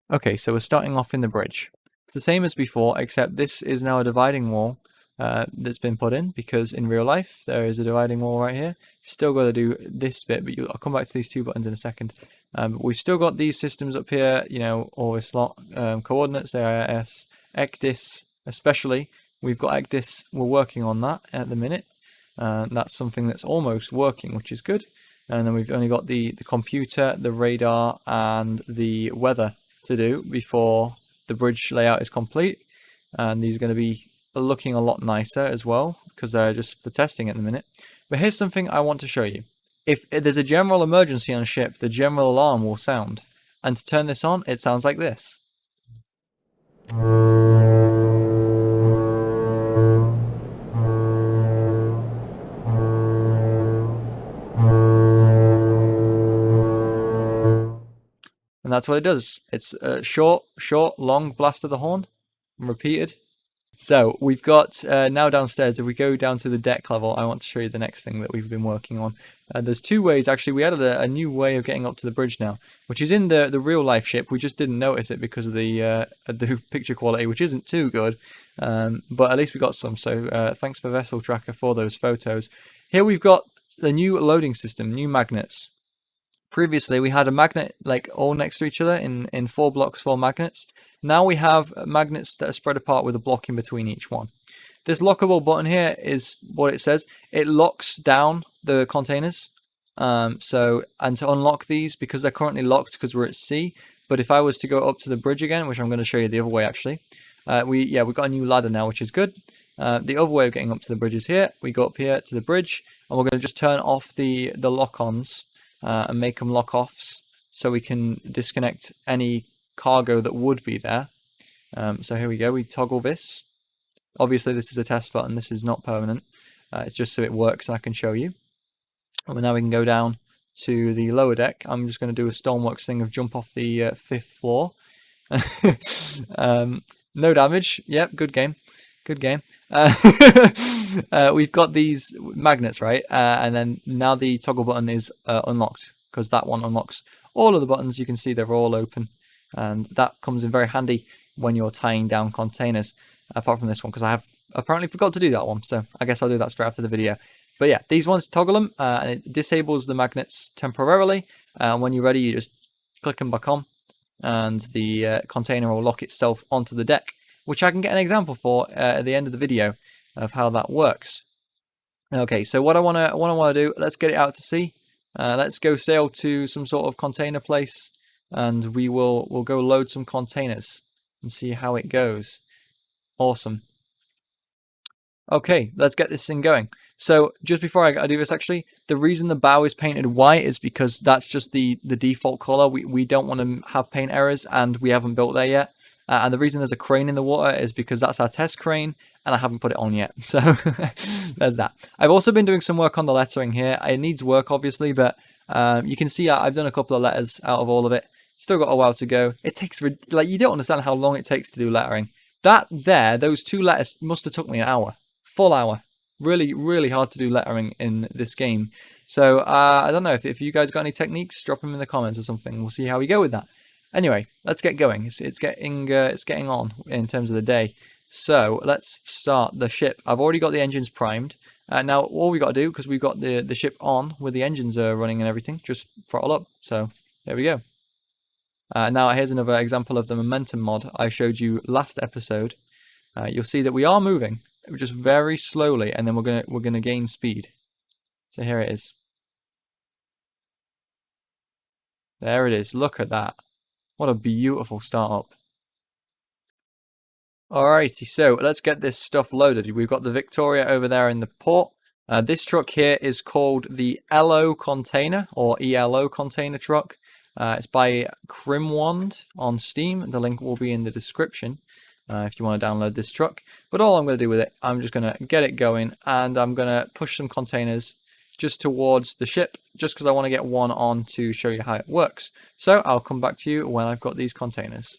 Okay, so we're starting off in the bridge. It's the same as before, except this is now a dividing wall that's been put in, because in real life there is a dividing wall right here. Still got to do this bit, but I'll come back to these two buttons in a second. But we've still got these systems up here, you know, all slot coordinates, AIS, ECDIS especially. We've got ECDIS, we're working on that at the minute. That's something that's almost working, which is good. And then we've only got the computer, the radar, and the weather to do before the bridge layout is complete. And these are going to be looking a lot nicer as well, because they're just for testing at the minute. But here's something I want to show you. If there's a general emergency on a ship, the general alarm will sound. And to turn this on, it sounds like this. And that's what it does. It's a short, long blast of the horn, repeated. So we've got now downstairs, if we go down to the deck level, I want to show you the next thing that we've been working on. There's two ways, actually. We added a new way of getting up to the bridge now, which is in the real life ship. We just didn't notice it because of the picture quality, which isn't too good, but at least we got some. So thanks for Vessel Tracker for those photos. Here we've got the new loading system, new magnets. Previously, we had a magnet like all next to each other in 4 blocks, 4 magnets. Now we have magnets that are spread apart with a block in between each one. This lockable button here is what it says. It locks down the containers. And to unlock these, because they're currently locked because we're at sea, but if I was to go up to the bridge again, which I'm going to show you the other way actually, we've got a new ladder now, which is good. The other way of getting up to the bridge is here. We go up here to the bridge, and we're going to just turn off the lock-ons. And make them lock-offs so we can disconnect any cargo that would be there. So here we go, we toggle this. Obviously this is a test button, this is not permanent. It's just so it works and I can show you. And now we can go down to the lower deck. I'm just going to do a Stormworks thing of jump off the 5th floor. No damage, yep, good game. Good game. We've got these magnets, right? And then now the toggle button is unlocked, because that one unlocks all of the buttons. You can see they're all open. And that comes in very handy when you're tying down containers, apart from this one, because I have apparently forgot to do that one. So I guess I'll do that straight after the video. But yeah, these ones, toggle them, and it disables the magnets temporarily. And when you're ready, you just click them back on, and the container will lock itself onto the deck, which I can get an example for at the end of the video of how that works. Okay, so what I want to do, let's get it out to sea. Let's go sail to some sort of container place, and we'll go load some containers and see how it goes. Awesome. Okay, let's get this thing going. So just before I do this, actually, the reason the bow is painted white is because that's just the default color. We don't want to have paint errors, and we haven't built there yet. And the reason there's a crane in the water is because that's our test crane, and I haven't put it on yet. So there's that. I've also been doing some work on the lettering here. It needs work, obviously, but you can see I've done a couple of letters out of all of it. Still got a while to go. It takes, like, you don't understand how long it takes to do lettering. Those 2 letters must have took me an hour. Full hour. Really, really hard to do lettering in this game. So I don't know if you guys got any techniques, drop them in the comments or something. We'll see how we go with that. Anyway, let's get going. It's getting on in terms of the day. So let's start the ship. I've already got the engines primed. Now all we got to do, because we've got the ship on with the engines running and everything, just throttle up. So there we go. Now here's another example of the momentum mod I showed you last episode. You'll see that we are moving, just very slowly, and then we're gonna gain speed. So here it is. There it is. Look at that. What a beautiful startup. Alrighty, so let's get this stuff loaded. We've got the Victoria over there in the port. This truck here is called the ELO container, or ELO container truck. It's by Crimwand on Steam. The link will be in the description if you want to download this truck. But all I'm going to do with it, I'm just going to get it going, and I'm going to push some containers just towards the ship, just because I want to get one on to show you how it works. So I'll come back to you when I've got these containers.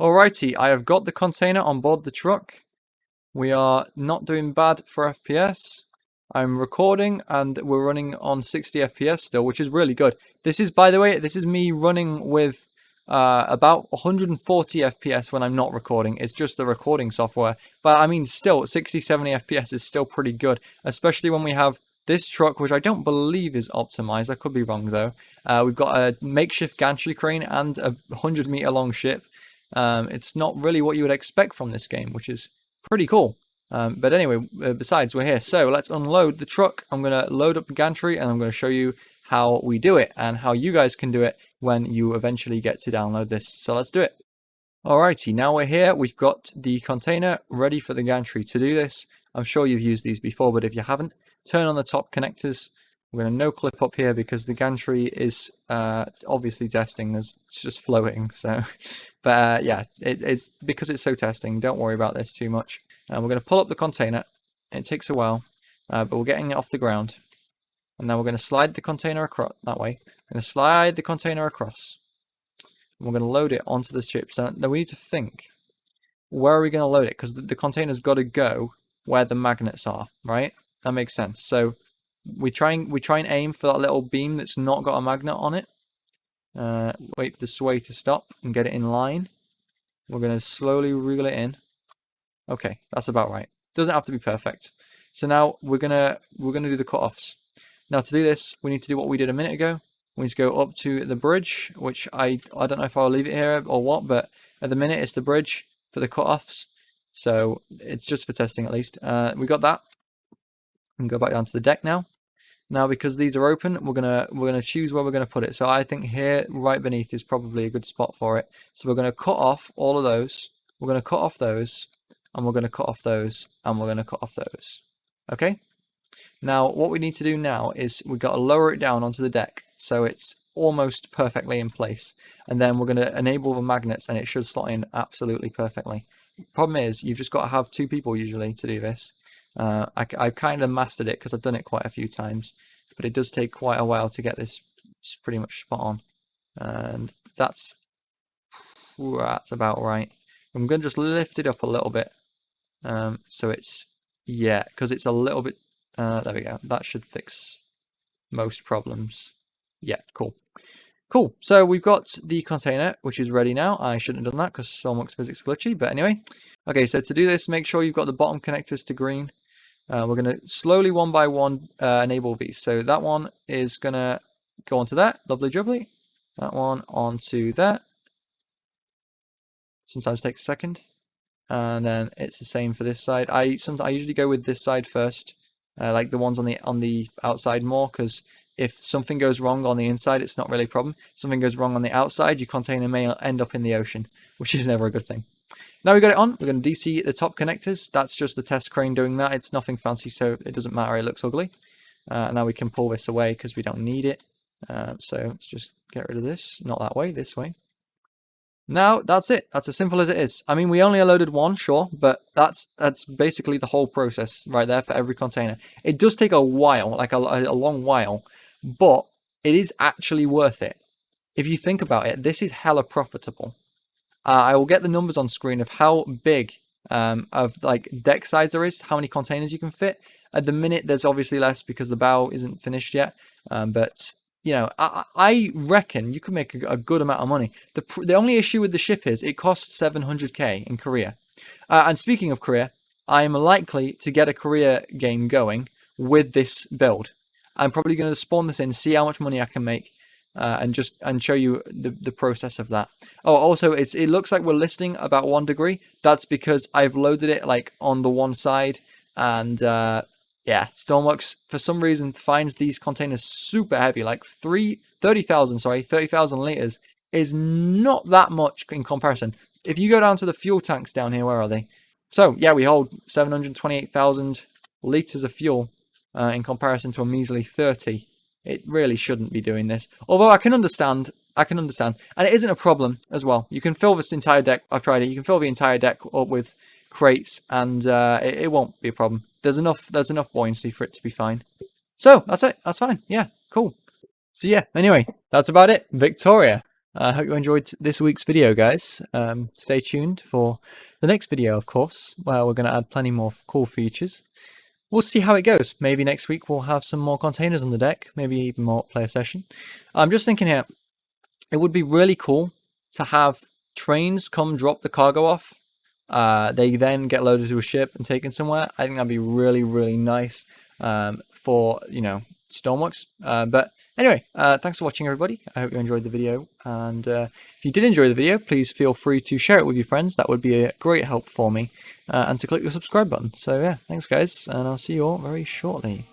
Alrighty, I have got the container on board the truck. We are not doing bad for FPS. I'm recording and we're running on 60 FPS still, which is really good. This is, by the way, this is me running with about 140 FPS when I'm not recording. It's just the recording software. But I mean, still, 60, 70 FPS is still pretty good, especially when we have this truck, which I don't believe is optimized. I could be wrong, though. We've got a makeshift gantry crane and a 100-meter long ship. It's not really what you would expect from this game, which is pretty cool. But anyway, besides, we're here. So let's unload the truck. I'm going to load up the gantry, and I'm going to show you how we do it and how you guys can do it when you eventually get to download this. So let's do it. Alrighty, now we're here. We've got the container ready for the gantry to do this. I'm sure you've used these before, but if you haven't, turn on the top connectors. We're going to no clip up here because the gantry is obviously testing. It's just floating. So, but yeah, it's because it's so testing. Don't worry about this too much. And we're going to pull up the container. It takes a while, but we're getting it off the ground. And now we're going to slide the container across that way. We're going to slide the container across. And we're going to load it onto the ship. So now we need to think, where are we going to load it? Because the container's got to go where the magnets are, right? That makes sense. So we try and aim for that little beam that's not got a magnet on it. Wait for the sway to stop and get it in line. We're going to slowly reel it in. Okay, that's about right. Doesn't have to be perfect. So now we're gonna do the cut-offs. Now to do this, we need to do what we did a minute ago. We need to go up to the bridge, which I don't know if I'll leave it here or what, but at the minute it's the bridge for the cut-offs. So it's just for testing at least. We got that. We can go back down to the deck now. Now because these are open, we're gonna choose where we're gonna put it. So I think here, right beneath, is probably a good spot for it. So we're gonna cut off all of those. We're gonna cut off those, and we're gonna cut off those, and we're gonna cut off those. Okay. Now, what we need to do now is we've got to lower it down onto the deck so it's almost perfectly in place. And then we're going to enable the magnets and it should slot in absolutely perfectly. Problem is, you've just got to have two people usually to do this. I've kind of mastered it because I've done it quite a few times, but it does take quite a while to get this pretty much spot on. And that's about right. I'm going to just lift it up a little bit. So it's, yeah, because it's a little bit, there we go. That should fix most problems. Yeah, cool. Cool. So we've got the container, which is ready now. I shouldn't have done that because Stormworks physics glitchy. But anyway, okay. So to do this, make sure you've got the bottom connectors to green. We're going to slowly one by one enable these. So that one is going to go onto that. Lovely jubbly. That one onto that. Sometimes takes a second. And then it's the same for this side. I usually go with this side first. Like the ones on the outside more, because if something goes wrong on the inside, it's not really a problem. If something goes wrong on the outside, your container may end up in the ocean, which is never a good thing. Now we got it on, we're going to DC the top connectors. That's just the test crane doing that. It's nothing fancy, so it doesn't matter. It looks ugly. Now we can pull this away because we don't need it. So let's just get rid of this. Not that way, this way. Now that's it. That's as simple as it is. I mean, we only loaded one, sure, but that's basically the whole process right there for every container. It does take a while, like a long while, but it is actually worth it. If you think about it, this is hella profitable. I will get the numbers on screen of how big of like deck size there is, how many containers you can fit. At the minute, there's obviously less because the bow isn't finished yet, but you know, I reckon you could make a good amount of money. The only issue with the ship is it costs 700k in Korea. And speaking of Korea, I'm likely to get a Korea game going with this build. I'm probably going to spawn this in, see how much money I can make, and show you the process of that. Oh, also, it looks like we're listing about 1 degree. That's because I've loaded it like on the one side, and yeah, Stormworks, for some reason, finds these containers super heavy, like 30,000 liters is not that much in comparison. If you go down to the fuel tanks down here, where are they? So, yeah, we hold 728,000 liters of fuel in comparison to a measly 30. It really shouldn't be doing this. Although I can understand, and it isn't a problem as well. You can fill this entire deck, I've tried it, you can fill the entire deck up with crates, and it won't be a problem. There's enough buoyancy for it to be fine. So that's it. That's fine. Yeah, cool. So yeah, anyway, that's about it. Victoria. I hope you enjoyed this week's video, guys. Stay tuned for the next video, of course, where we're going to add plenty more cool features. We'll see how it goes. Maybe next week we'll have some more containers on the deck. Maybe even more player session. I'm just thinking here, it would be really cool to have trains come drop the cargo off. They then get loaded to a ship and taken somewhere. I think that'd be really, really nice for, Stormworks. But anyway, thanks for watching, everybody. I hope you enjoyed the video. And if you did enjoy the video, please feel free to share it with your friends. That would be a great help for me. And to click the subscribe button. So yeah, thanks guys, and I'll see you all very shortly.